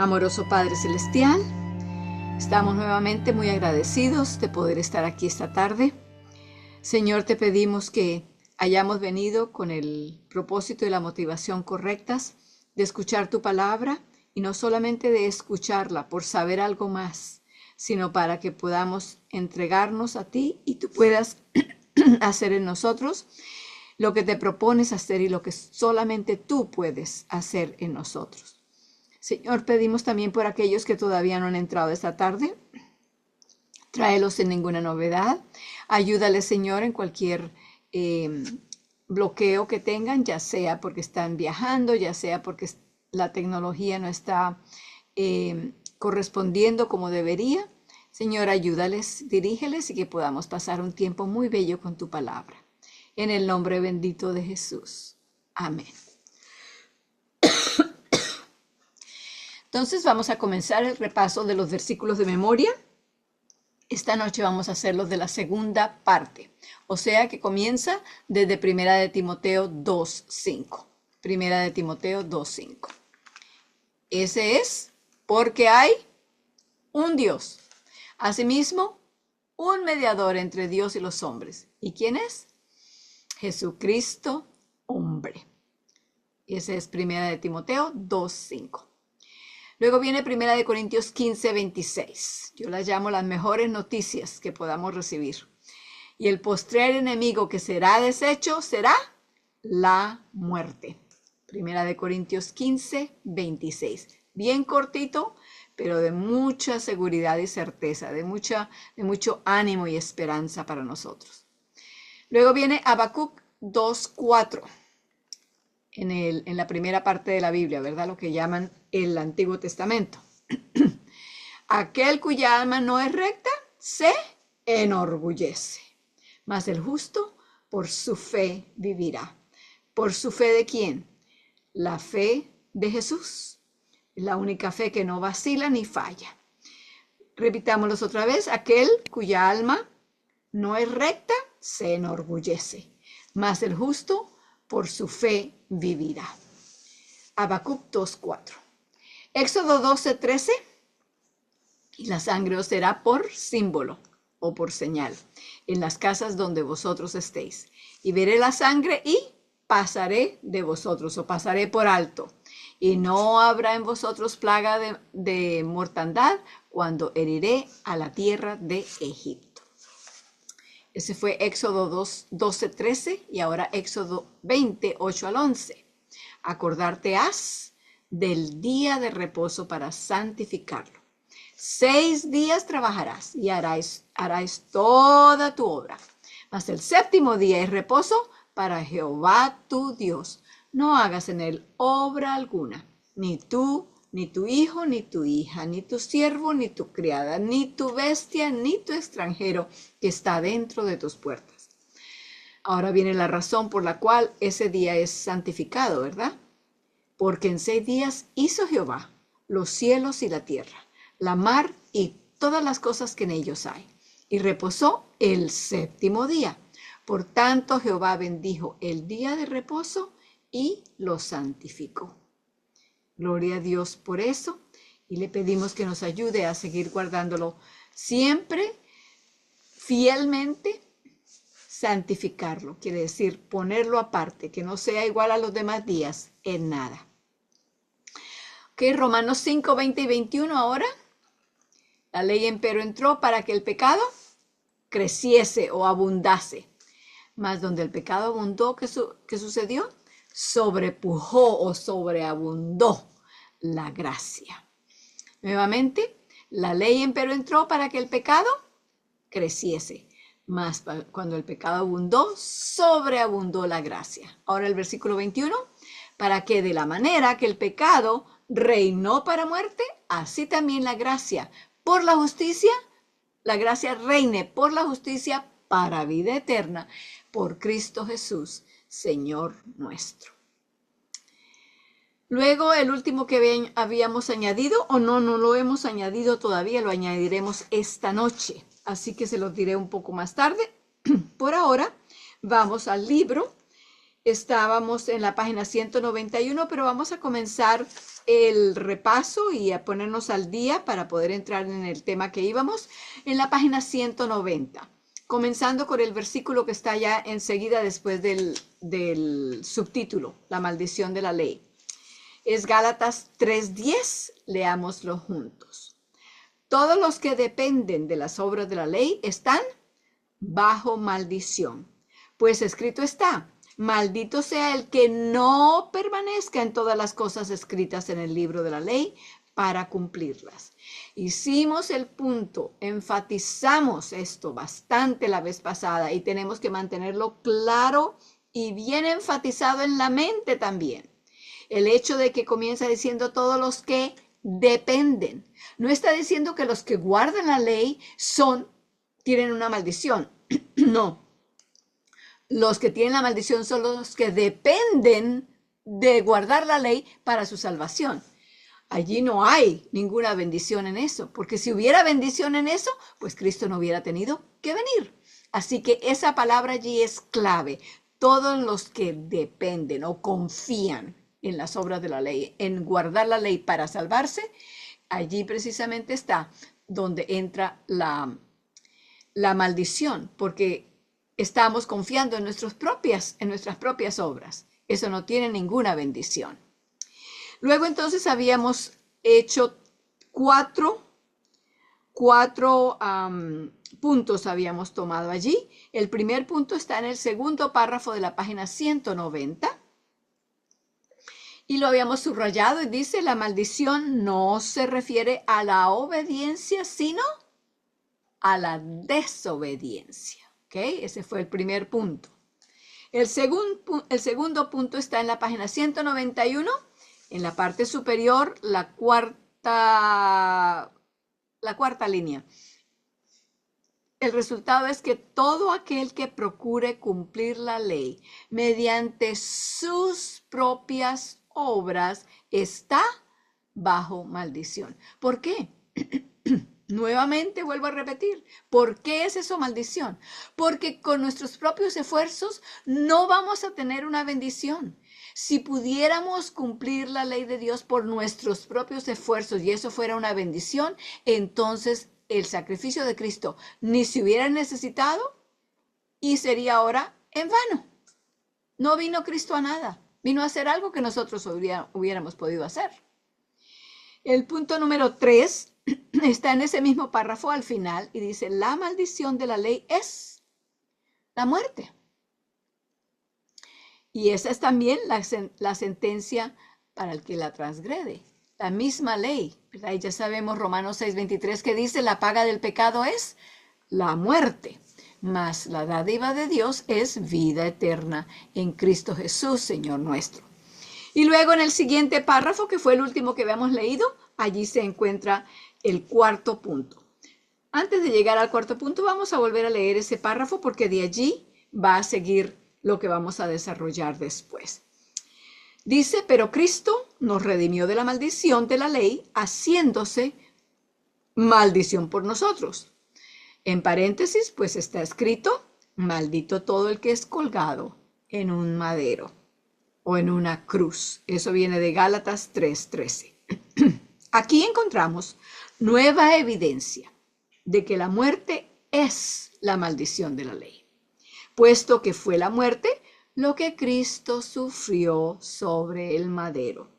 Amoroso Padre Celestial, estamos nuevamente muy agradecidos de poder estar aquí esta tarde. Señor, te pedimos que hayamos venido con el propósito y la motivación correctas de escuchar tu palabra y no solamente de escucharla por saber algo más, sino para que podamos entregarnos a ti y tú puedas hacer en nosotros lo que te propones hacer y lo que solamente tú puedes hacer en nosotros. Señor, pedimos también por aquellos que todavía no han entrado esta tarde. Tráelos sin ninguna novedad. Ayúdales, Señor, en cualquier bloqueo que tengan, ya sea porque están viajando, ya sea porque la tecnología no está correspondiendo como debería. Señor, ayúdales, dirígeles y que podamos pasar un tiempo muy bello con tu palabra. En el nombre bendito de Jesús. Amén. Entonces vamos a comenzar el repaso de los versículos de memoria. Esta noche vamos a hacerlos de la segunda parte, o sea que comienza desde Primera de Timoteo 2:5. Primera de Timoteo 2:5. Ese es porque hay un Dios. Asimismo, un mediador entre Dios y los hombres. ¿Y quién es? Jesucristo, hombre. Ese es Primera de Timoteo 2:5. Luego viene Primera de Corintios 15:26. Yo las llamo las mejores noticias que podamos recibir. Y el postrer enemigo que será deshecho será la muerte. Primera de Corintios 15:26. Bien cortito, pero de mucha seguridad y certeza, de mucho ánimo y esperanza para nosotros. Luego viene Habacuc 2:4. En la primera parte de la Biblia, ¿verdad? Lo que llaman el Antiguo Testamento. Aquel cuya alma no es recta se enorgullece, mas el justo por su fe vivirá. ¿Por su fe de quién? La fe de Jesús. Es la única fe que no vacila ni falla. Repitámoslos otra vez. Aquel cuya alma no es recta se enorgullece, mas el justo por su fe vivirá. Habacuc 2:4. Éxodo 12:13. Y la sangre os será por símbolo o por señal en las casas donde vosotros estéis. Y veré la sangre y pasaré de vosotros o pasaré por alto. Y no habrá en vosotros plaga de mortandad cuando heriré a la tierra de Egipto. Ese fue Éxodo 12:13 y ahora Éxodo 20:8-11. Acordarte has del día de reposo para santificarlo. 6 días trabajarás y harás toda tu obra. Mas el séptimo día es reposo para Jehová tu Dios. No hagas en él obra alguna, ni tú, ni tu hijo, ni tu hija, ni tu siervo, ni tu criada, ni tu bestia, ni tu extranjero que está dentro de tus puertas. Ahora viene la razón por la cual ese día es santificado, ¿verdad? Porque en 6 días hizo Jehová los cielos y la tierra, la mar y todas las cosas que en ellos hay, y reposó el séptimo día. Por tanto, Jehová bendijo el día de reposo y lo santificó. Gloria a Dios por eso, y le pedimos que nos ayude a seguir guardándolo siempre, fielmente, santificarlo. Quiere decir ponerlo aparte, que no sea igual a los demás días en nada. Ok, Romanos 5:20 y 21 ahora. La ley empero entró para que el pecado creciese o abundase. Mas donde el pecado abundó, ¿qué sucedió? Sobrepujó o sobreabundó la gracia. Nuevamente, la ley empero entró para que el pecado creciese, mas cuando el pecado abundó, sobreabundó la gracia. Ahora el versículo 21, para que de la manera que el pecado reinó para muerte, así también la gracia por la justicia, la gracia reine por la justicia para vida eterna, por Cristo Jesús, Señor nuestro. Luego el último que habíamos añadido, o no lo hemos añadido todavía, lo añadiremos esta noche. Así que se los diré un poco más tarde. Por ahora vamos al libro Estábamos en la página 191, pero vamos a comenzar el repaso y a ponernos al día para poder entrar en el tema que íbamos en la página 190, comenzando con el versículo que está ya enseguida después del subtítulo, la maldición de la ley. Es Gálatas 3:10, leámoslo juntos. Todos los que dependen de las obras de la ley están bajo maldición, pues escrito está: maldito sea el que no permanezca en todas las cosas escritas en el libro de la ley para cumplirlas. Hicimos el punto, enfatizamos esto bastante la vez pasada y tenemos que mantenerlo claro y bien enfatizado en la mente también. El hecho de que comienza diciendo todos los que dependen. No está diciendo que los que guardan la ley tienen una maldición. No. Los que tienen la maldición son los que dependen de guardar la ley para su salvación. Allí no hay ninguna bendición en eso, porque si hubiera bendición en eso, pues Cristo no hubiera tenido que venir. Así que esa palabra allí es clave. Todos los que dependen o confían en las obras de la ley, en guardar la ley para salvarse, allí precisamente está donde entra la maldición, porque estamos confiando en nuestras propias obras. Eso no tiene ninguna bendición. Luego entonces habíamos hecho cuatro puntos habíamos tomado allí. El primer punto está en el segundo párrafo de la página 190. Y lo habíamos subrayado y dice: la maldición no se refiere a la obediencia, sino a la desobediencia. ¿Ok? Ese fue el primer punto. El segundo punto está en la página 191, en la parte superior, la cuarta línea. El resultado es que todo aquel que procure cumplir la ley mediante sus propias obras está bajo maldición. ¿Por qué? Nuevamente vuelvo a repetir, ¿por qué es eso maldición? Porque con nuestros propios esfuerzos no vamos a tener una bendición. Si pudiéramos cumplir la ley de Dios por nuestros propios esfuerzos y eso fuera una bendición, entonces el sacrificio de Cristo ni se hubiera necesitado y sería ahora en vano. No vino Cristo a nada, vino a hacer algo que nosotros hubiéramos podido hacer. El punto número 3 está en ese mismo párrafo al final y dice: la maldición de la ley es la muerte. Y esa es también la sentencia para el que la transgrede. La misma ley, ¿verdad? Y ya sabemos Romanos 6:23 que dice: la paga del pecado es la muerte, mas la dádiva de Dios es vida eterna en Cristo Jesús, Señor nuestro. Y luego en el siguiente párrafo, que fue el último que habíamos leído, allí se encuentra el cuarto punto. Antes de llegar al cuarto punto, vamos a volver a leer ese párrafo porque de allí va a seguir lo que vamos a desarrollar después. Dice: pero Cristo nos redimió de la maldición de la ley, haciéndose maldición por nosotros. En paréntesis, pues está escrito: maldito todo el que es colgado en un madero o en una cruz. Eso viene de Gálatas 3:13. Aquí encontramos nueva evidencia de que la muerte es la maldición de la ley, puesto que fue la muerte lo que Cristo sufrió sobre el madero.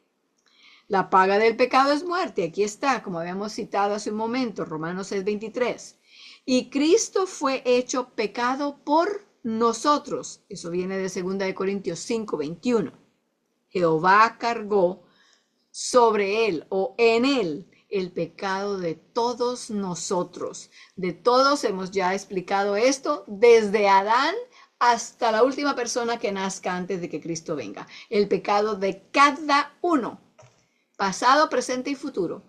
La paga del pecado es muerte. Aquí está, como habíamos citado hace un momento, Romanos 6:23. Y Cristo fue hecho pecado por nosotros. Eso viene de 2 Corintios 5:21. Jehová cargó sobre él o en él el pecado de todos nosotros. De todos hemos ya explicado esto, desde Adán hasta la última persona que nazca antes de que Cristo venga. El pecado de cada uno, pasado, presente y futuro,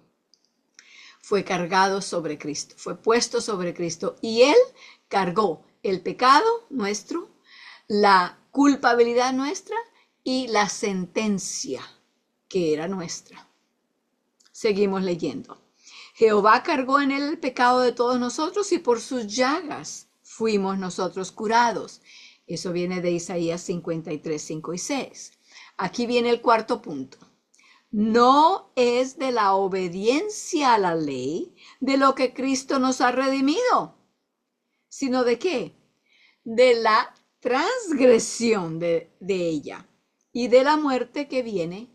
fue cargado sobre Cristo, fue puesto sobre Cristo y él cargó el pecado nuestro, la culpabilidad nuestra y la sentencia que era nuestra. Seguimos leyendo. Jehová cargó en él el pecado de todos nosotros y por sus llagas fuimos nosotros curados. Eso viene de Isaías 53, 5 y 6. Aquí viene el cuarto punto. No es de la obediencia a la ley de lo que Cristo nos ha redimido, sino de qué? De la transgresión de ella y de la muerte que viene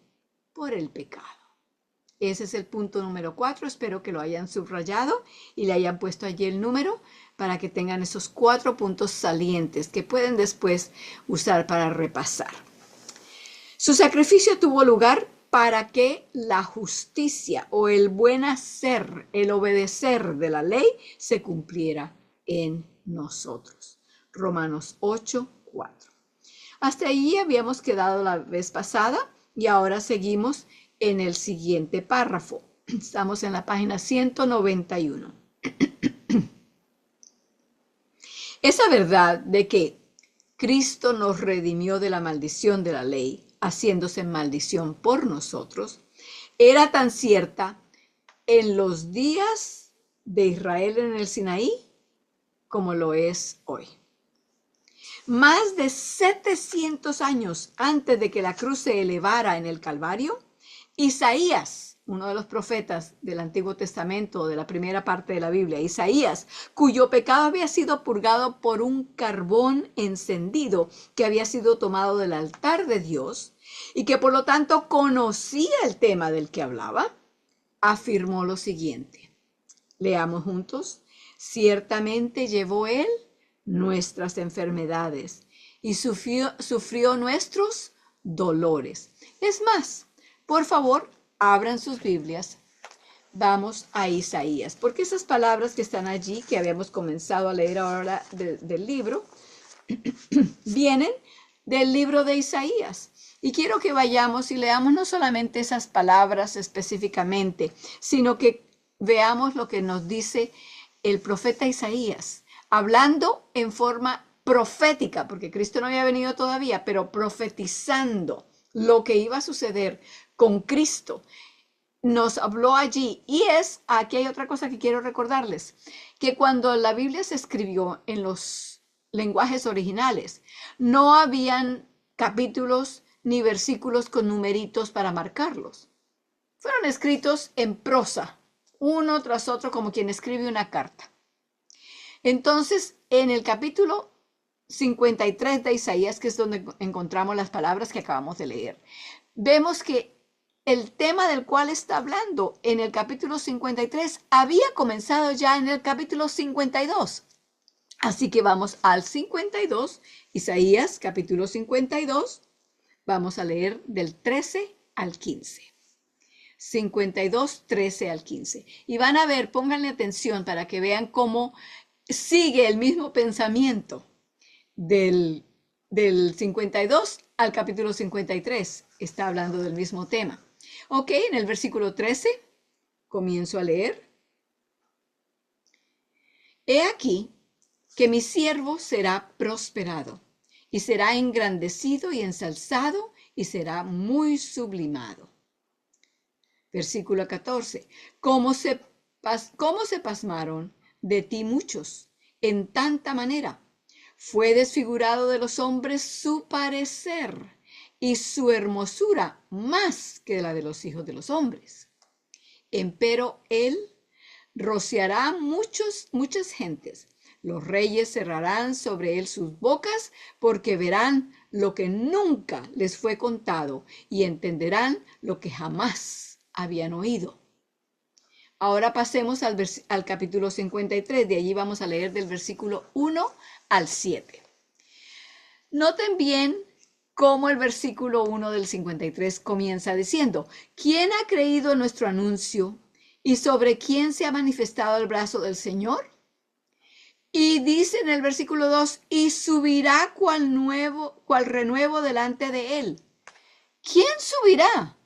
por el pecado. Ese es el punto número 4. Espero que lo hayan subrayado y le hayan puesto allí el número para que tengan esos 4 puntos salientes que pueden después usar para repasar. Su sacrificio tuvo lugar para que la justicia o el buen hacer, el obedecer de la ley se cumpliera en nosotros. Romanos 8, 4. Hasta ahí habíamos quedado la vez pasada y ahora seguimos en el siguiente párrafo. Estamos en la página 191. Esa verdad de que Cristo nos redimió de la maldición de la ley, haciéndose maldición por nosotros, era tan cierta en los días de Israel en el Sinaí como lo es hoy. Más de 700 años antes de que la cruz se elevara en el Calvario, Isaías, uno de los profetas del Antiguo Testamento, de la primera parte de la Biblia, Isaías, cuyo pecado había sido purgado por un carbón encendido que había sido tomado del altar de Dios y que por lo tanto conocía el tema del que hablaba, afirmó lo siguiente. Leamos juntos. Ciertamente llevó él nuestras enfermedades y sufrió nuestros dolores. Es más, por favor, abran sus Biblias. Vamos a Isaías, porque esas palabras que están allí, que habíamos comenzado a leer ahora del libro, vienen del libro de Isaías. Y quiero que vayamos y leamos no solamente esas palabras específicamente, sino que veamos lo que nos dice el profeta Isaías, hablando en forma profética, porque Cristo no había venido todavía, pero profetizando lo que iba a suceder con Cristo. Nos habló allí. Y aquí hay otra cosa que quiero recordarles, que cuando la Biblia se escribió en los lenguajes originales, no habían capítulos ni versículos con numeritos para marcarlos. Fueron escritos en prosa, uno tras otro, como quien escribe una carta. Entonces, en el capítulo 53 de Isaías, que es donde encontramos las palabras que acabamos de leer, vemos que el tema del cual está hablando en el capítulo 53 había comenzado ya en el capítulo 52. Así que vamos al 52, Isaías capítulo 52, vamos a leer del 13 al 15. 52, 13 al 15. Y van a ver, pónganle atención para que vean cómo sigue el mismo pensamiento del 52 al capítulo 53. Está hablando del mismo tema. Ok, en el versículo 13 comienzo a leer. He aquí que mi siervo será prosperado y será engrandecido y ensalzado y será muy sublimado. Versículo 14. ¿Cómo se pasmaron de ti muchos en tanta manera? Fue desfigurado de los hombres su parecer y su hermosura más que la de los hijos de los hombres. Empero él rociará muchas gentes. Los reyes cerrarán sobre él sus bocas porque verán lo que nunca les fue contado y entenderán lo que jamás habían oído. Ahora pasemos al capítulo 53. De allí vamos a leer del versículo 1 al 7. Noten bien cómo el versículo 1 del 53 comienza diciendo: ¿Quién ha creído nuestro anuncio y sobre quién se ha manifestado el brazo del Señor? Y dice en el versículo 2, y subirá cual renuevo delante de él. ¿Quién subirá?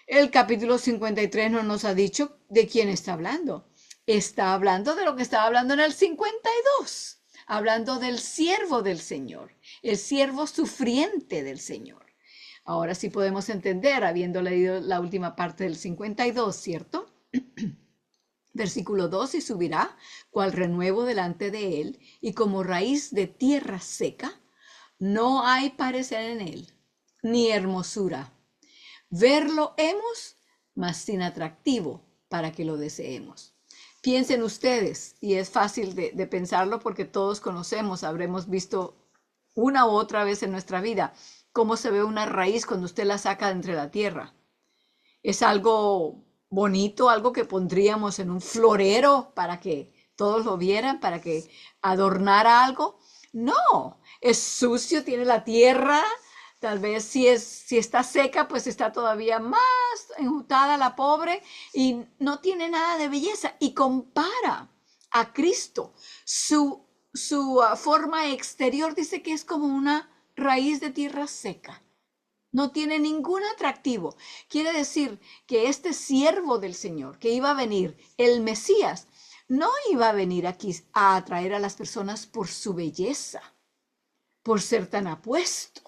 El capítulo 53 no nos ha dicho de quién está hablando. Está hablando de lo que estaba hablando en el 52, hablando del siervo del Señor, el siervo sufriente del Señor. Ahora sí podemos entender, habiendo leído la última parte del 52, ¿cierto? Versículo 2, y subirá cual renuevo delante de él, y como raíz de tierra seca, No hay parecer en él, ni hermosura. Verlo hemos, mas sin atractivo para que lo deseemos. Piensen ustedes, y es fácil de pensarlo porque todos conocemos, habremos visto una u otra vez en nuestra vida cómo se ve una raíz cuando usted la saca de entre la tierra. Es algo bonito, algo que pondríamos en un florero para que todos lo vieran, para que adornara algo. No, es sucio, tiene la tierra. Tal vez si está seca, pues está todavía más enjutada la pobre y no tiene nada de belleza. Y compara a Cristo. Su forma exterior dice que es como una raíz de tierra seca. No tiene ningún atractivo. Quiere decir que este siervo del Señor, que iba a venir, el Mesías, no iba a venir aquí a atraer a las personas por su belleza, por ser tan apuesto.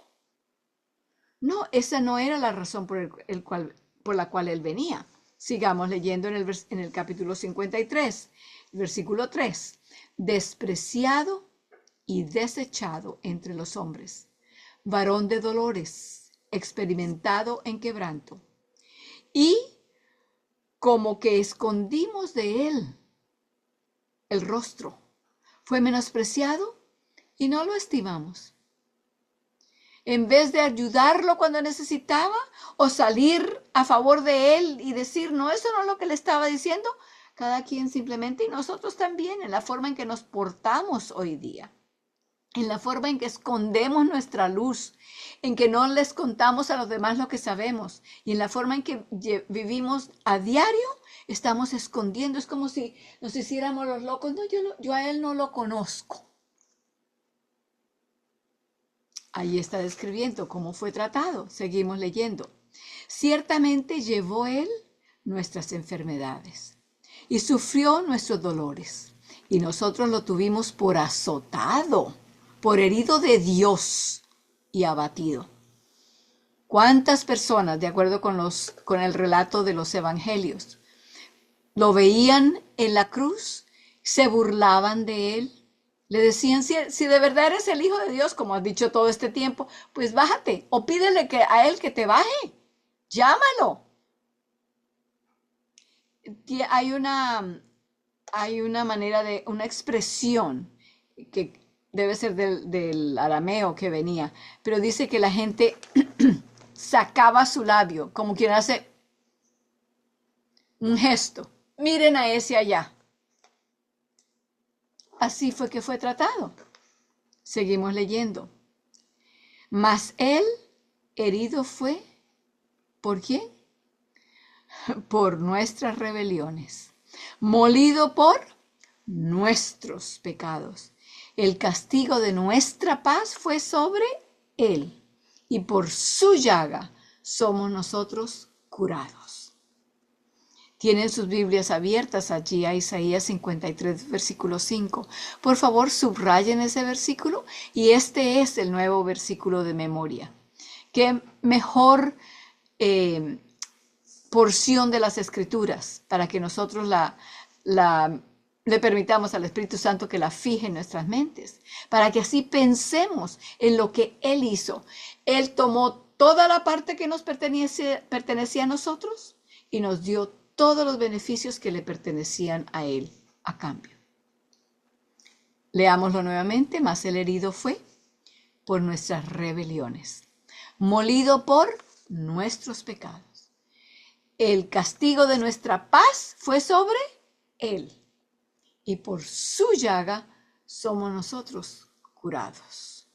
No, esa no era la razón por la cual él venía. Sigamos leyendo en el capítulo 53, versículo 3. Despreciado y desechado entre los hombres, varón de dolores, experimentado en quebranto. Y como que escondimos de él el rostro, fue menospreciado y no lo estimamos. En vez de ayudarlo cuando necesitaba o salir a favor de él y decir, no, eso no es lo que le estaba diciendo, cada quien simplemente, y nosotros también, en la forma en que nos portamos hoy día, en la forma en que escondemos nuestra luz, en que no les contamos a los demás lo que sabemos, y en la forma en que vivimos a diario, estamos escondiendo. Es como si nos hiciéramos los locos. No, yo a él no lo conozco. Ahí está describiendo cómo fue tratado. Seguimos leyendo. Ciertamente llevó él nuestras enfermedades y sufrió nuestros dolores, y nosotros lo tuvimos por azotado, por herido de Dios y abatido. ¿Cuántas personas, de acuerdo con el relato de los evangelios, lo veían en la cruz, se burlaban de él? Le decían, si de verdad eres el Hijo de Dios, como has dicho todo este tiempo, pues bájate o pídele a él que te baje. Llámalo. Hay una manera una expresión que debe ser del arameo que venía, pero dice que la gente sacaba su labio, como quien hace un gesto. Miren a ese allá. Así fue que fue tratado. Seguimos leyendo. Mas él herido fue, ¿por quién? Por nuestras rebeliones, molido por nuestros pecados. El castigo de nuestra paz fue sobre él, y por su llaga somos nosotros curados. Tienen sus Biblias abiertas allí a Isaías 53, versículo 5. Por favor, subrayen ese versículo, y este es el nuevo versículo de memoria. Qué mejor porción de las Escrituras para que nosotros le permitamos al Espíritu Santo que la fije en nuestras mentes, para que así pensemos en lo que Él hizo. Él tomó toda la parte que nos pertenecía a nosotros y nos dio todos los beneficios que le pertenecían a Él a cambio. Leámoslo nuevamente. Mas el herido fue por nuestras rebeliones, molido por nuestros pecados. El castigo de nuestra paz fue sobre él, y por su llaga somos nosotros curados.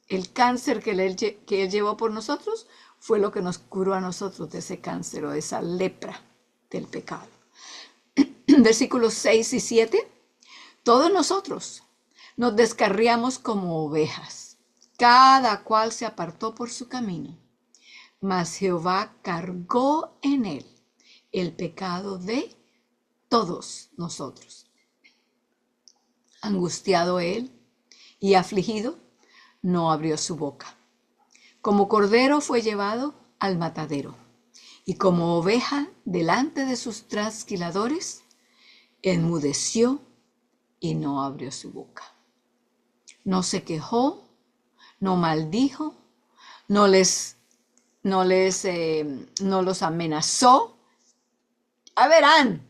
El cáncer que él llevó por nosotros fue lo que nos curó a nosotros de ese cáncer o de esa lepra del pecado. Versículos 6 y 7. Todos nosotros nos descarriamos como ovejas, cada cual se apartó por su camino, mas Jehová cargó en él el pecado de todos nosotros. Angustiado él y afligido, no abrió su boca. Como cordero fue llevado al matadero, y como oveja delante de sus trasquiladores, enmudeció y no abrió su boca. No se quejó, no maldijo, no los amenazó. A verán,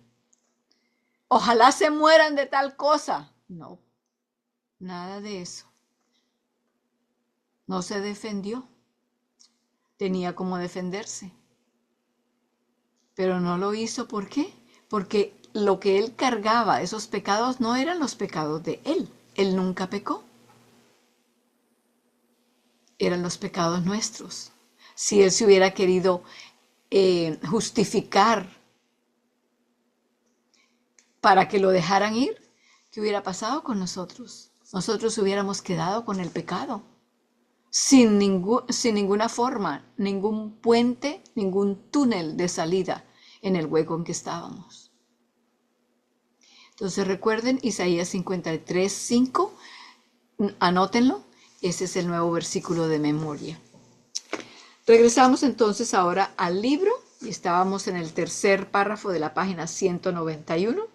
ojalá se mueran de tal cosa. No, nada de eso. No se defendió. Tenía como defenderse. Pero no lo hizo. ¿Por qué? Porque lo que él cargaba, esos pecados, no eran los pecados de él. Él nunca pecó. Eran los pecados nuestros. Si él se hubiera querido justificar para que lo dejaran ir, ¿qué hubiera pasado con nosotros? Nosotros hubiéramos quedado con el pecado, sin ninguna forma, ningún puente, ningún túnel de salida en el hueco en que estábamos. Entonces recuerden Isaías 53, 5, anótenlo, ese es el nuevo versículo de memoria. Regresamos entonces ahora al libro y estábamos en el tercer párrafo de la página 191.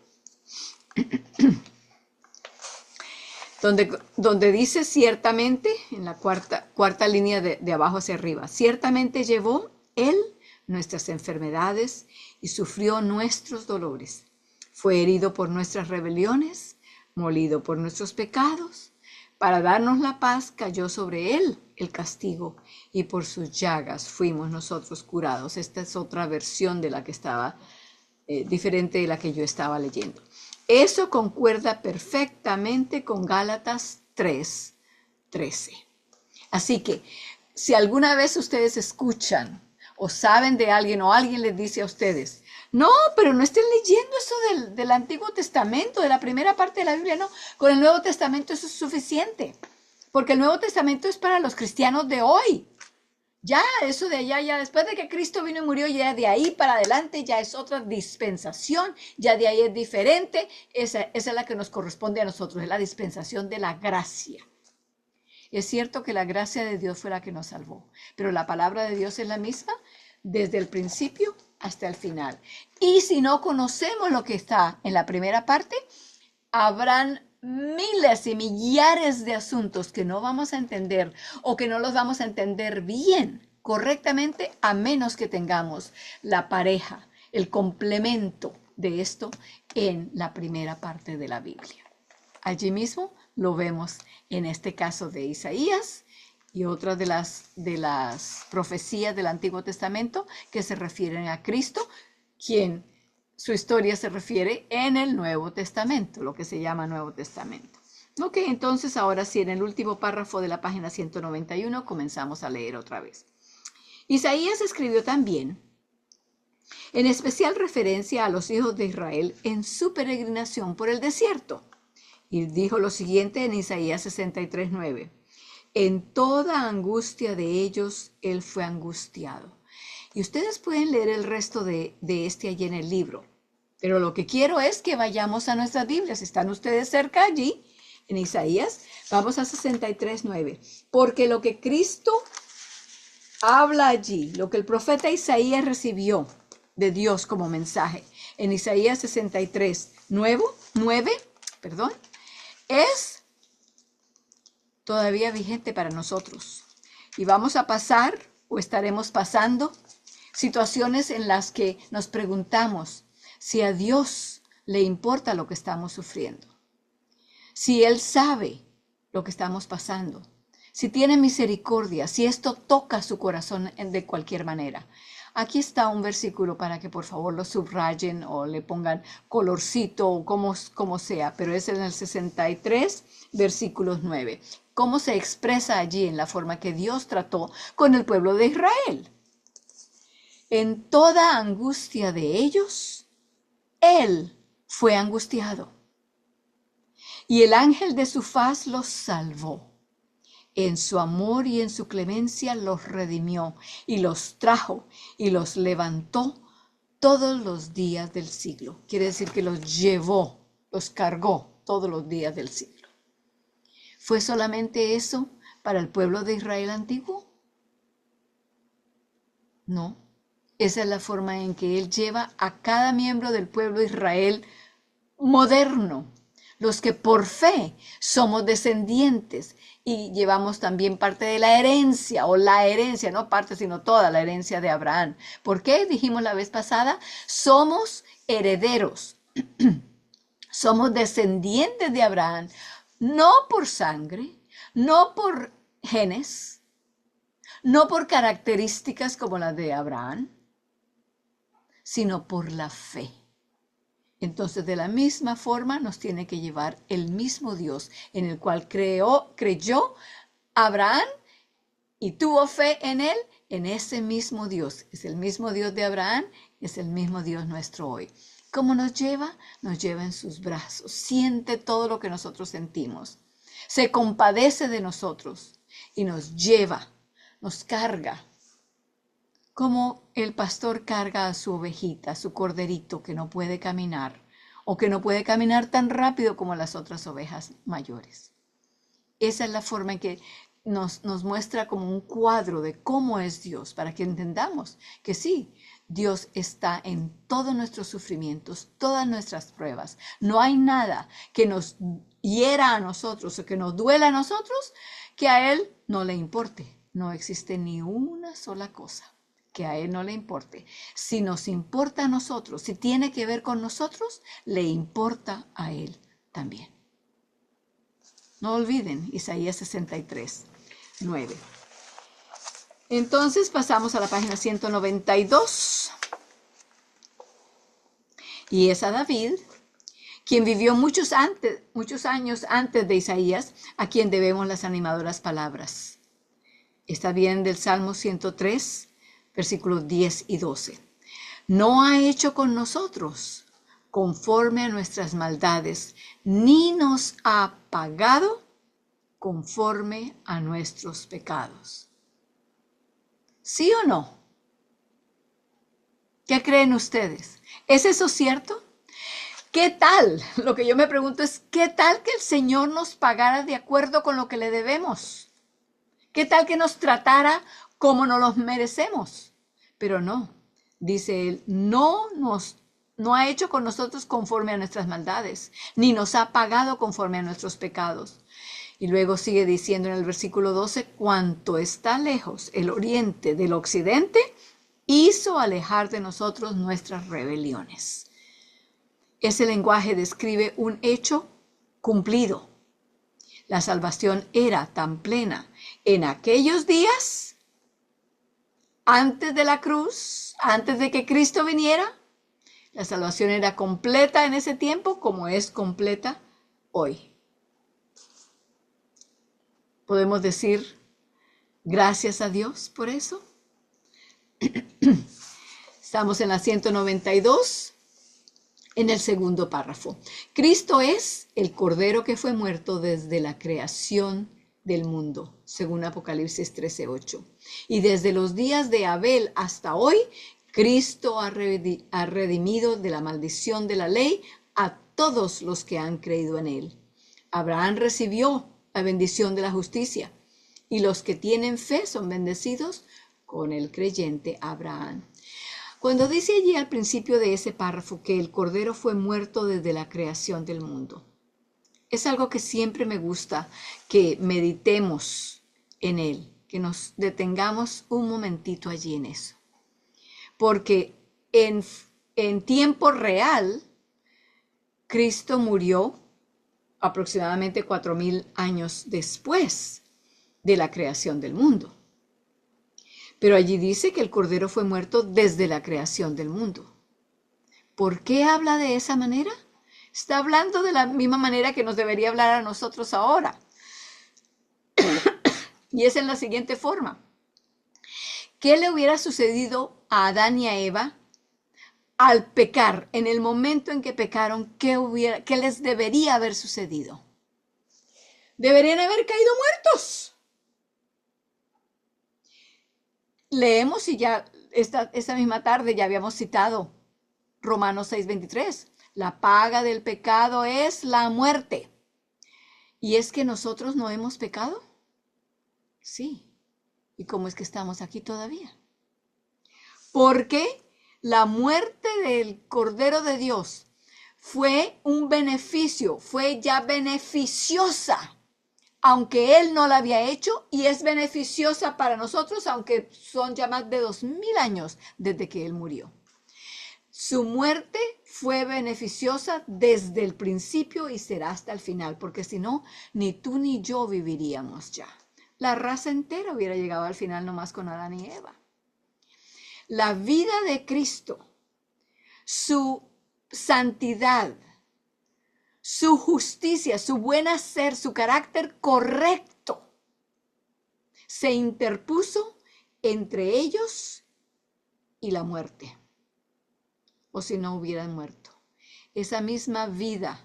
Donde dice ciertamente, en la cuarta línea de abajo hacia arriba, ciertamente llevó él nuestras enfermedades y sufrió nuestros dolores. Fue herido por nuestras rebeliones, molido por nuestros pecados. Para darnos la paz cayó sobre él el castigo y por sus llagas fuimos nosotros curados. Esta es otra versión de la que estaba, diferente de la que yo estaba leyendo. Eso concuerda perfectamente con Gálatas 3:13. Así que si alguna vez ustedes escuchan o saben de alguien o alguien les dice a ustedes, no, pero no estén leyendo eso del Antiguo Testamento, de la primera parte de la Biblia, no, con el Nuevo Testamento eso es suficiente, porque el Nuevo Testamento es para los cristianos de hoy. Ya eso de allá, ya después de que Cristo vino y murió, ya de ahí para adelante ya es otra dispensación, ya de ahí es diferente, esa es la que nos corresponde a nosotros, es la dispensación de la gracia. Es cierto que la gracia de Dios fue la que nos salvó, pero la palabra de Dios es la misma desde el principio hasta el final. Y si no conocemos lo que está en la primera parte, habrán miles y millares de asuntos que no vamos a entender o que no los vamos a entender bien, correctamente, a menos que tengamos la pareja, el complemento de esto en la primera parte de la Biblia. Allí mismo lo vemos en este caso de Isaías y otras de las profecías del Antiguo Testamento que se refieren a Cristo, quien su historia se refiere en el Nuevo Testamento, lo que se llama Nuevo Testamento. Ok, entonces ahora sí, en el último párrafo de la página 191 comenzamos a leer otra vez. Isaías escribió también, en especial referencia a los hijos de Israel en su peregrinación por el desierto. Y dijo lo siguiente en Isaías 63:9. En toda angustia de ellos, él fue angustiado. Y ustedes pueden leer el resto de este allí en el libro. Pero lo que quiero es que vayamos a nuestras Biblias. ¿Están ustedes cerca allí? En Isaías, vamos a 63:9. Porque lo que Cristo habla allí, lo que el profeta Isaías recibió de Dios como mensaje, en Isaías 63:9, es todavía vigente para nosotros. Y vamos a pasar, o estaremos pasando, situaciones en las que nos preguntamos si a Dios le importa lo que estamos sufriendo, si Él sabe lo que estamos pasando, si tiene misericordia, si esto toca su corazón de cualquier manera. Aquí está un versículo para que por favor lo subrayen o le pongan colorcito o como sea, pero es en el 63, versículos 9. ¿Cómo se expresa allí en la forma que Dios trató con el pueblo de Israel? En toda angustia de ellos, Él fue angustiado. Y el ángel de su faz los salvó. En su amor y en su clemencia los redimió y los trajo y los levantó todos los días del siglo. Quiere decir que los llevó, los cargó todos los días del siglo. ¿Fue solamente eso para el pueblo de Israel antiguo? No. Esa es la forma en que Él lleva a cada miembro del pueblo de Israel moderno, los que por fe somos descendientes y llevamos también parte de la herencia, o la herencia, no parte, sino toda la herencia de Abraham. ¿Por qué? Dijimos la vez pasada, somos herederos, somos descendientes de Abraham, no por sangre, no por genes, no por características como las de Abraham, sino por la fe. Entonces, de la misma forma nos tiene que llevar el mismo Dios en el cual creyó Abraham y tuvo fe en él, en ese mismo Dios. Es el mismo Dios de Abraham, es el mismo Dios nuestro hoy. ¿Cómo nos lleva? Nos lleva en sus brazos. Siente todo lo que nosotros sentimos. Se compadece de nosotros y nos lleva, nos carga. Como el pastor carga a su ovejita, a su corderito que no puede caminar o que no puede caminar tan rápido como las otras ovejas mayores. Esa es la forma en que nos muestra como un cuadro de cómo es Dios, para que entendamos que sí, Dios está en todos nuestros sufrimientos, todas nuestras pruebas. No hay nada que nos hiera a nosotros o que nos duela a nosotros que a Él no le importe. No existe ni una sola cosa que a Él no le importe. Si nos importa a nosotros, si tiene que ver con nosotros, le importa a Él también. No olviden Isaías 63, 9. Entonces pasamos a la página 192. Y es a David, quien vivió muchos años antes de Isaías, a quien debemos las animadoras palabras. Está bien del Salmo 103, versículos 10 y 12. No ha hecho con nosotros conforme a nuestras maldades, ni nos ha pagado conforme a nuestros pecados. ¿Sí o no? ¿Qué creen ustedes? ¿Es eso cierto? ¿Qué tal? Lo que yo me pregunto es, ¿qué tal que el Señor nos pagara de acuerdo con lo que le debemos? ¿Qué tal que nos tratara como nos los merecemos? Pero no, dice él, no ha hecho con nosotros conforme a nuestras maldades, ni nos ha pagado conforme a nuestros pecados. Y luego sigue diciendo en el versículo 12, cuanto está lejos el oriente del occidente, hizo alejar de nosotros nuestras rebeliones. Ese lenguaje describe un hecho cumplido. La salvación era tan plena en aquellos días, antes de la cruz, antes de que Cristo viniera. La salvación era completa en ese tiempo como es completa hoy. ¿Podemos decir gracias a Dios por eso? Estamos en la 192, en el segundo párrafo. Cristo es el Cordero que fue muerto desde la creación del mundo, según Apocalipsis 13:8. Y desde los días de Abel hasta hoy, Cristo ha redimido de la maldición de la ley a todos los que han creído en él. Abraham recibió la bendición de la justicia y los que tienen fe son bendecidos con el creyente Abraham. Cuando dice allí al principio de ese párrafo que el Cordero fue muerto desde la creación del mundo, es algo que siempre me gusta que meditemos en él, que nos detengamos un momentito allí en eso. Porque en tiempo real, Cristo murió aproximadamente 4,000 años después de la creación del mundo. Pero allí dice que el Cordero fue muerto desde la creación del mundo. ¿Por qué habla de esa manera? Está hablando de la misma manera que nos debería hablar a nosotros ahora. Y es en la siguiente forma. ¿Qué le hubiera sucedido a Adán y a Eva al pecar? En el momento en que pecaron, ¿qué les debería haber sucedido? Deberían haber caído muertos. Leemos y ya esta misma tarde ya habíamos citado Romanos 6:23. La paga del pecado es la muerte. ¿Y es que nosotros no hemos pecado? Sí. ¿Y cómo es que estamos aquí todavía? Porque la muerte del Cordero de Dios fue un beneficio, fue ya beneficiosa, aunque Él no la había hecho, y es beneficiosa para nosotros, aunque son ya más de 2000 años desde que Él murió. Su muerte fue beneficiosa desde el principio y será hasta el final, porque si no, ni tú ni yo viviríamos ya. La raza entera hubiera llegado al final nomás con Adán y Eva. La vida de Cristo, su santidad, su justicia, su buen hacer, su carácter correcto, se interpuso entre ellos y la muerte. O si no hubieran muerto. Esa misma vida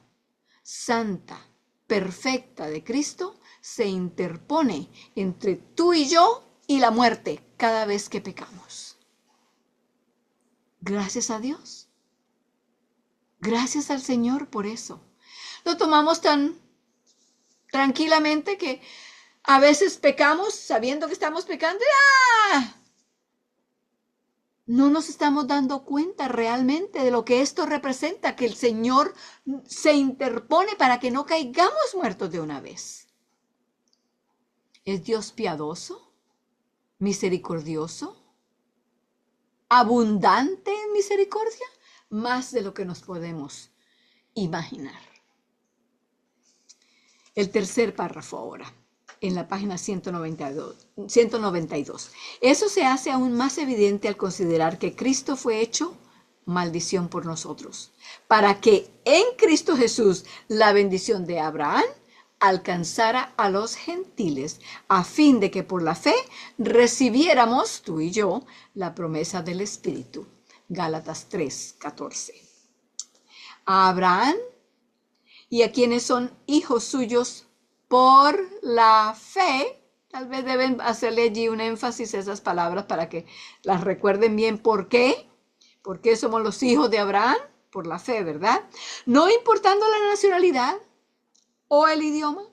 santa, perfecta de Cristo se interpone entre tú y yo y la muerte cada vez que pecamos. Gracias a Dios. Gracias al Señor por eso. Lo tomamos tan tranquilamente que a veces pecamos sabiendo que estamos pecando. ¡Ah! No nos estamos dando cuenta realmente de lo que esto representa, que el Señor se interpone para que no caigamos muertos de una vez. ¿Es Dios piadoso, misericordioso, abundante en misericordia? Más de lo que nos podemos imaginar. El tercer párrafo ahora, en la página 192. Eso se hace aún más evidente al considerar que Cristo fue hecho maldición por nosotros, para que en Cristo Jesús la bendición de Abraham alcanzara a los gentiles, a fin de que por la fe recibiéramos, tú y yo, la promesa del Espíritu. Gálatas 3:14. A Abraham y a quienes son hijos suyos por la fe, tal vez deben hacerle allí un énfasis a esas palabras para que las recuerden bien. ¿Por qué? ¿Por qué somos los hijos de Abraham? Por la fe, ¿verdad? No importando la nacionalidad o el idioma,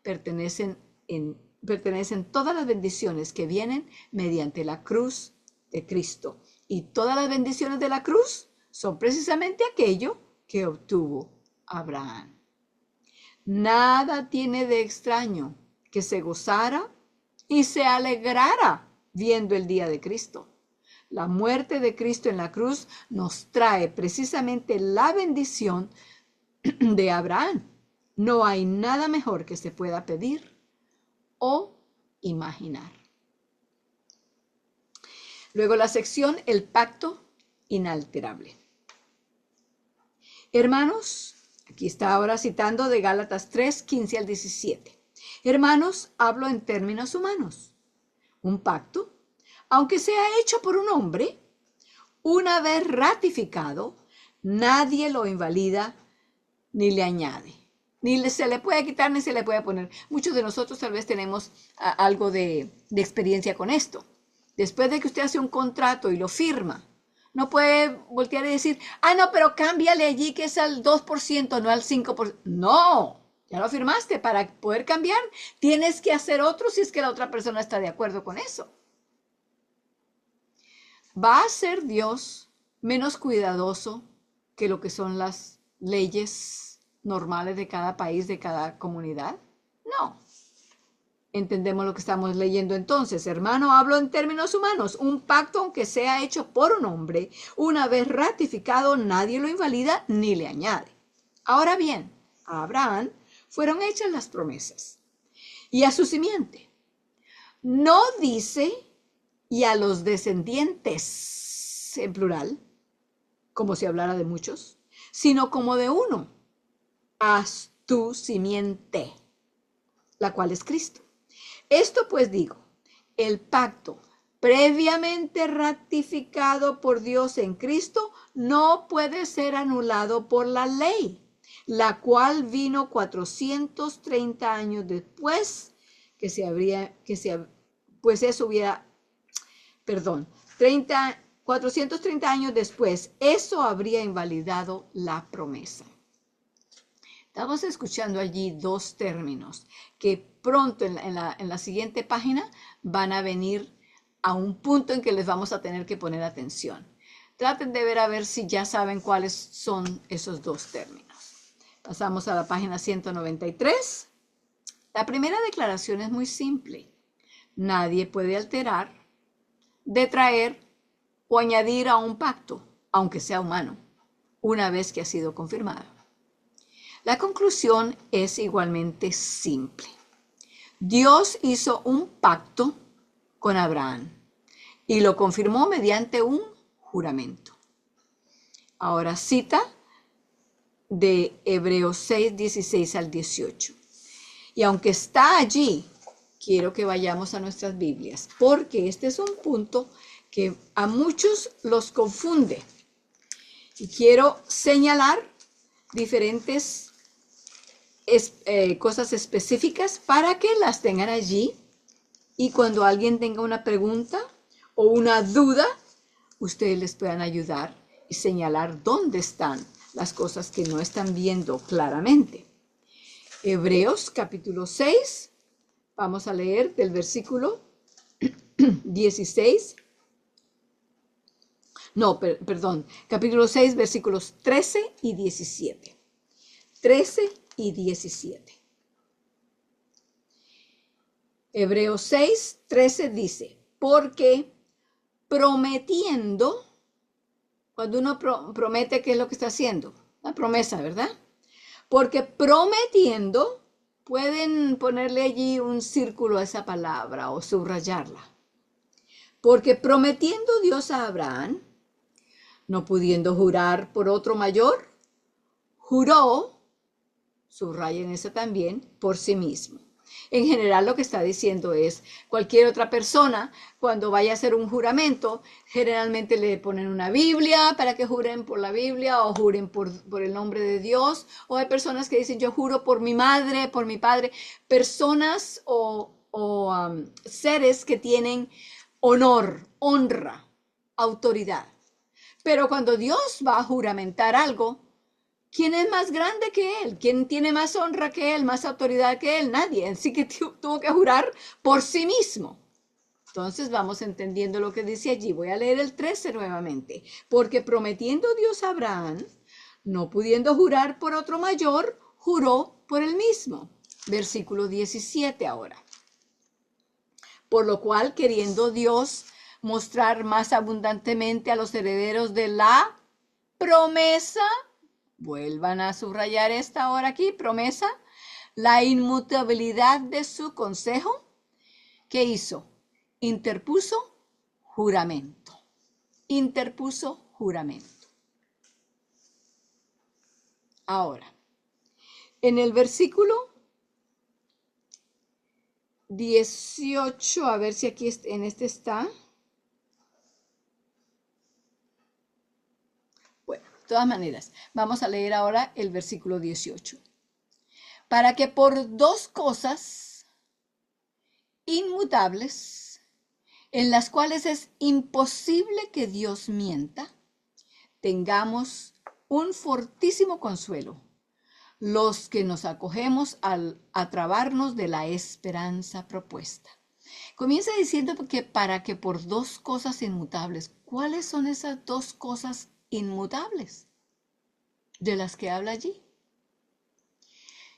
pertenecen todas las bendiciones que vienen mediante la cruz de Cristo. Y todas las bendiciones de la cruz son precisamente aquello que obtuvo Abraham. Nada tiene de extraño que se gozara y se alegrara viendo el día de Cristo. La muerte de Cristo en la cruz nos trae precisamente la bendición de Abraham. No hay nada mejor que se pueda pedir o imaginar. Luego la sección El pacto inalterable. Hermanos, aquí está ahora citando de Gálatas 3, 15 al 17. Hermanos, hablo en términos humanos. Un pacto, aunque sea hecho por un hombre, una vez ratificado, nadie lo invalida ni le añade. Ni se le puede quitar ni se le puede poner. Muchos de nosotros tal vez tenemos algo de experiencia con esto. Después de que usted hace un contrato y lo firma, no puede voltear y decir, no, pero cámbiale allí que es al 2%, no al 5%. No, ya lo firmaste. Para poder cambiar, tienes que hacer otro si es que la otra persona está de acuerdo con eso. ¿Va a ser Dios menos cuidadoso que lo que son las leyes normales de cada país, de cada comunidad? No. Entendemos lo que estamos leyendo entonces. Hermano, hablo en términos humanos. Un pacto, aunque sea hecho por un hombre, una vez ratificado, nadie lo invalida ni le añade. Ahora bien, a Abraham fueron hechas las promesas y a su simiente. No dice y a los descendientes, en plural, como si hablara de muchos, sino como de uno, a tu simiente, la cual es Cristo. Esto pues digo, el pacto previamente ratificado por Dios en Cristo no puede ser anulado por la ley, la cual vino 430 años después, 430 años después, eso habría invalidado la promesa. Estamos escuchando allí dos términos que pronto en la siguiente página van a venir a un punto en que les vamos a tener que poner atención. Traten de ver a ver si ya saben cuáles son esos dos términos. Pasamos a la página 193. La primera declaración es muy simple. Nadie puede alterar, detraer o añadir a un pacto, aunque sea humano, una vez que ha sido confirmado. La conclusión es igualmente simple. Dios hizo un pacto con Abraham y lo confirmó mediante un juramento. Ahora cita de Hebreos 6, 16 al 18. Y aunque está allí, quiero que vayamos a nuestras Biblias, porque este es un punto que a muchos los confunde. Y quiero señalar diferentes cosas específicas para que las tengan allí. Y cuando alguien tenga una pregunta o una duda, ustedes les puedan ayudar y señalar dónde están las cosas que no están viendo claramente. Hebreos capítulo 6, vamos a leer del versículo 16. Capítulo 6, versículos 13 y 17. 13 y 17. Hebreos 6, 13 dice, porque prometiendo, cuando uno promete, ¿qué es lo que está haciendo? La promesa, ¿verdad? Porque prometiendo, pueden ponerle allí un círculo a esa palabra o subrayarla. Porque prometiendo Dios a Abraham, no pudiendo jurar por otro mayor, juró, subrayen eso también, por sí mismo. En general lo que está diciendo es, cualquier otra persona, cuando vaya a hacer un juramento, generalmente le ponen una Biblia para que juren por la Biblia o juren por el nombre de Dios. O hay personas que dicen, yo juro por mi madre, por mi padre. Personas o seres que tienen honor, honra, autoridad. Pero cuando Dios va a juramentar algo, ¿quién es más grande que él? ¿Quién tiene más honra que él, más autoridad que él? Nadie. Así que tuvo que jurar por sí mismo. Entonces vamos entendiendo lo que dice allí. Voy a leer el 13 nuevamente. Porque prometiendo Dios a Abraham, no pudiendo jurar por otro mayor, juró por él mismo. Versículo 17 ahora. Por lo cual, queriendo Dios mostrar más abundantemente a los herederos de la promesa, vuelvan a subrayar esta ahora aquí, promesa, la inmutabilidad de su consejo, ¿qué hizo? Interpuso juramento. Interpuso juramento. Ahora, en el versículo 18, a ver si aquí en este está. Bueno, de todas maneras, vamos a leer ahora el versículo 18. Para que por dos cosas inmutables, en las cuales es imposible que Dios mienta, tengamos un fortísimo consuelo, los que nos acogemos al atrabarnos de la esperanza propuesta. Comienza diciendo que para que por dos cosas inmutables, ¿cuáles son esas dos cosas inmutables de las que habla allí?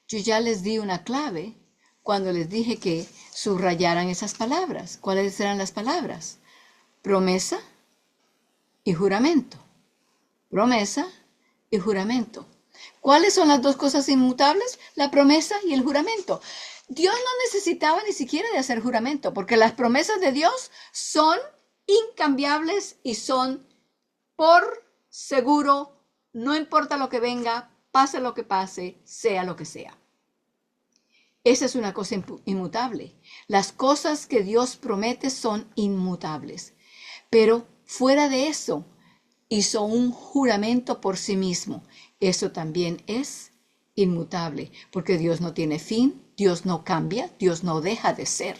Yo ya les di una clave cuando les dije que subrayaran esas palabras. ¿Cuáles eran las palabras? Promesa y juramento. Promesa y juramento. ¿Cuáles son las dos cosas inmutables? La promesa y el juramento. Dios no necesitaba ni siquiera de hacer juramento, porque las promesas de Dios son incambiables y son por seguro, no importa lo que venga, pase lo que pase, sea lo que sea. Esa es una cosa inmutable. Las cosas que Dios promete son inmutables. Pero fuera de eso, hizo un juramento por sí mismo. Eso también es inmutable, porque Dios no tiene fin, Dios no cambia, Dios no deja de ser.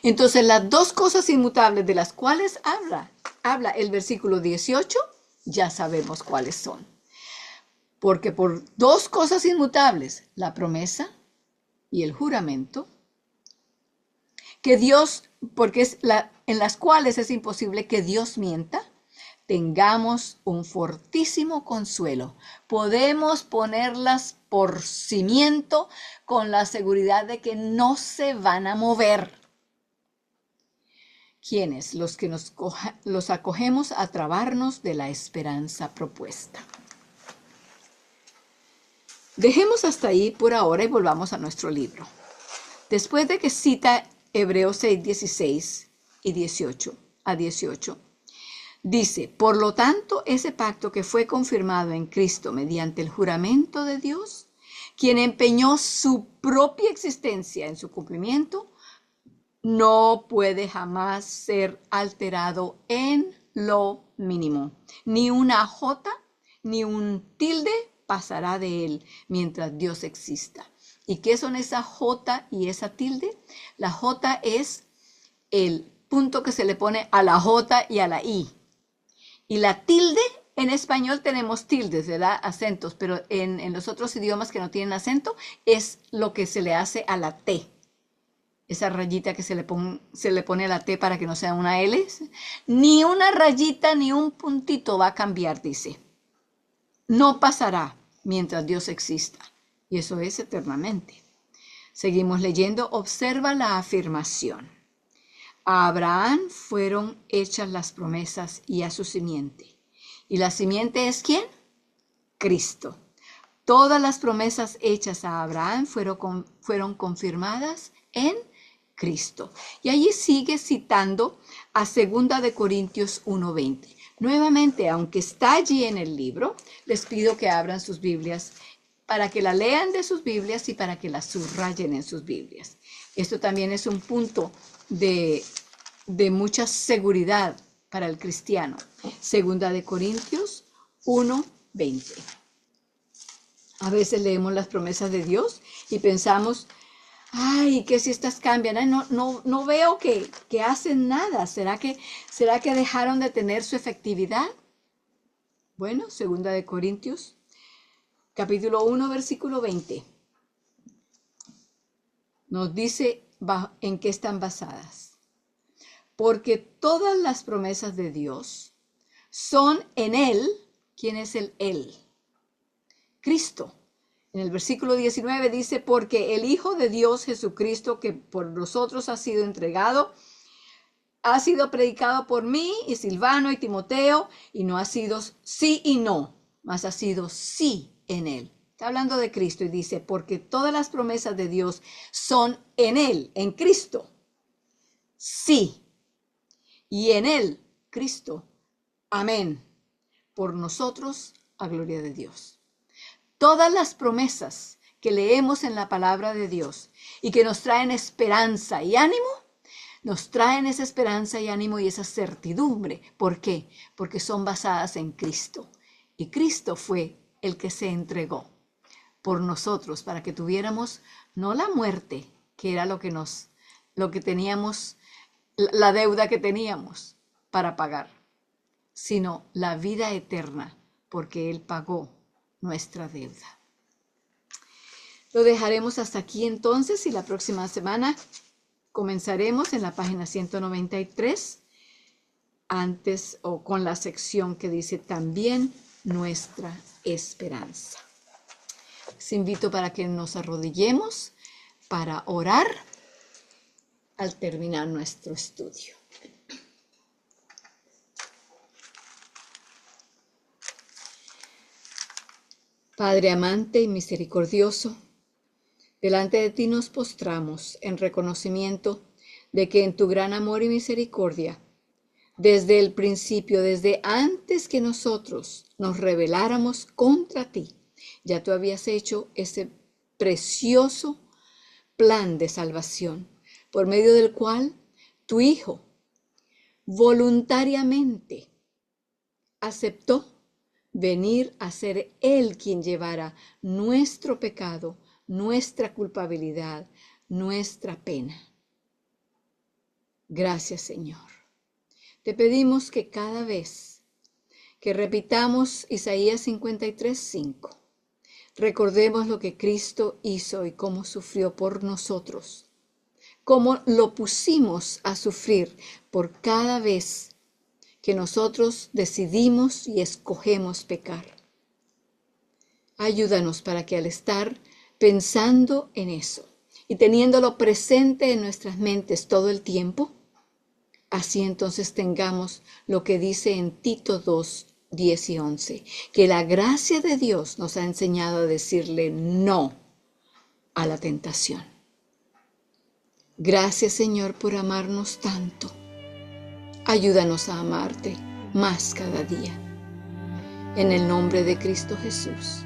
Entonces, las dos cosas inmutables de las cuales habla el versículo 18, ya sabemos cuáles son. Porque por dos cosas inmutables, la promesa y el juramento, que Dios, porque en las cuales es imposible que Dios mienta, tengamos un fortísimo consuelo. Podemos ponerlas por cimiento con la seguridad de que no se van a mover. ¿Quiénes? Los que los acogemos a trabarnos de la esperanza propuesta. Dejemos hasta ahí por ahora y volvamos a nuestro libro. Después de que cita Hebreos 6, 16 y 18 a 18, dice, por lo tanto, ese pacto que fue confirmado en Cristo mediante el juramento de Dios, quien empeñó su propia existencia en su cumplimiento, no puede jamás ser alterado en lo mínimo. Ni una jota, ni un tilde pasará de él mientras Dios exista. ¿Y qué son esa jota y esa tilde? La jota es el punto que se le pone a la jota y a la i. Y la tilde, en español tenemos tildes, ¿verdad? Acentos, pero en los otros idiomas que no tienen acento es lo que se le hace a la T. Esa rayita que se le pone a la T para que no sea una L. Ni una rayita ni un puntito va a cambiar, dice. No pasará mientras Dios exista. Y eso es eternamente. Seguimos leyendo. Observa la afirmación. A Abraham fueron hechas las promesas y a su simiente. ¿Y la simiente es quién? Cristo. Todas las promesas hechas a Abraham fueron confirmadas en Cristo. Y allí sigue citando a 2 de Corintios 1:20. Nuevamente, aunque está allí en el libro, les pido que abran sus Biblias para que la lean de sus Biblias y para que la subrayen en sus Biblias. Esto también es un punto de mucha seguridad para el cristiano. 2 de Corintios 1:20. A veces leemos las promesas de Dios y pensamos, ay, que si estas cambian, ay, no veo que hacen nada. ¿Será que dejaron de tener su efectividad? Bueno, 2 de Corintios, capítulo 1, versículo 20. Nos dice en qué están basadas. Porque todas las promesas de Dios son en Él. ¿Quién es el Él? Cristo. En el versículo 19 dice, porque el Hijo de Dios Jesucristo, que por nosotros ha sido entregado, ha sido predicado por mí y Silvano y Timoteo, y no ha sido sí y no, mas ha sido sí en Él. Está hablando de Cristo y dice, porque todas las promesas de Dios son en Él, en Cristo. Sí. Y en Él, Cristo. Amén. Por nosotros, a gloria de Dios. Todas las promesas que leemos en la palabra de Dios y que nos traen esperanza y ánimo, nos traen esa esperanza y ánimo y esa certidumbre. ¿Por qué? Porque son basadas en Cristo. Y Cristo fue el que se entregó por nosotros para que tuviéramos no la muerte, que era lo que teníamos, la deuda que teníamos para pagar, sino la vida eterna, porque Él pagó nuestra deuda. Lo dejaremos hasta aquí entonces y la próxima semana comenzaremos en la página 193, antes o con la sección que dice también nuestra esperanza. Les invito para que nos arrodillemos para orar al terminar nuestro estudio. Padre amante y misericordioso, delante de ti nos postramos en reconocimiento de que en tu gran amor y misericordia, desde el principio, desde antes que nosotros nos rebeláramos contra ti, ya tú habías hecho ese precioso plan de salvación, por medio del cual tu Hijo voluntariamente aceptó venir a ser Él quien llevara nuestro pecado, nuestra culpabilidad, nuestra pena. Gracias, Señor. Te pedimos que cada vez que repitamos Isaías 53:5, recordemos lo que Cristo hizo y cómo sufrió por nosotros, cómo lo pusimos a sufrir por cada vez que nosotros decidimos y escogemos pecar. Ayúdanos para que al estar pensando en eso y teniéndolo presente en nuestras mentes todo el tiempo, así entonces tengamos lo que dice en Tito 2, 10 y 11, que la gracia de Dios nos ha enseñado a decirle no a la tentación. Gracias, Señor, por amarnos tanto. Ayúdanos a amarte más cada día. En el nombre de Cristo Jesús.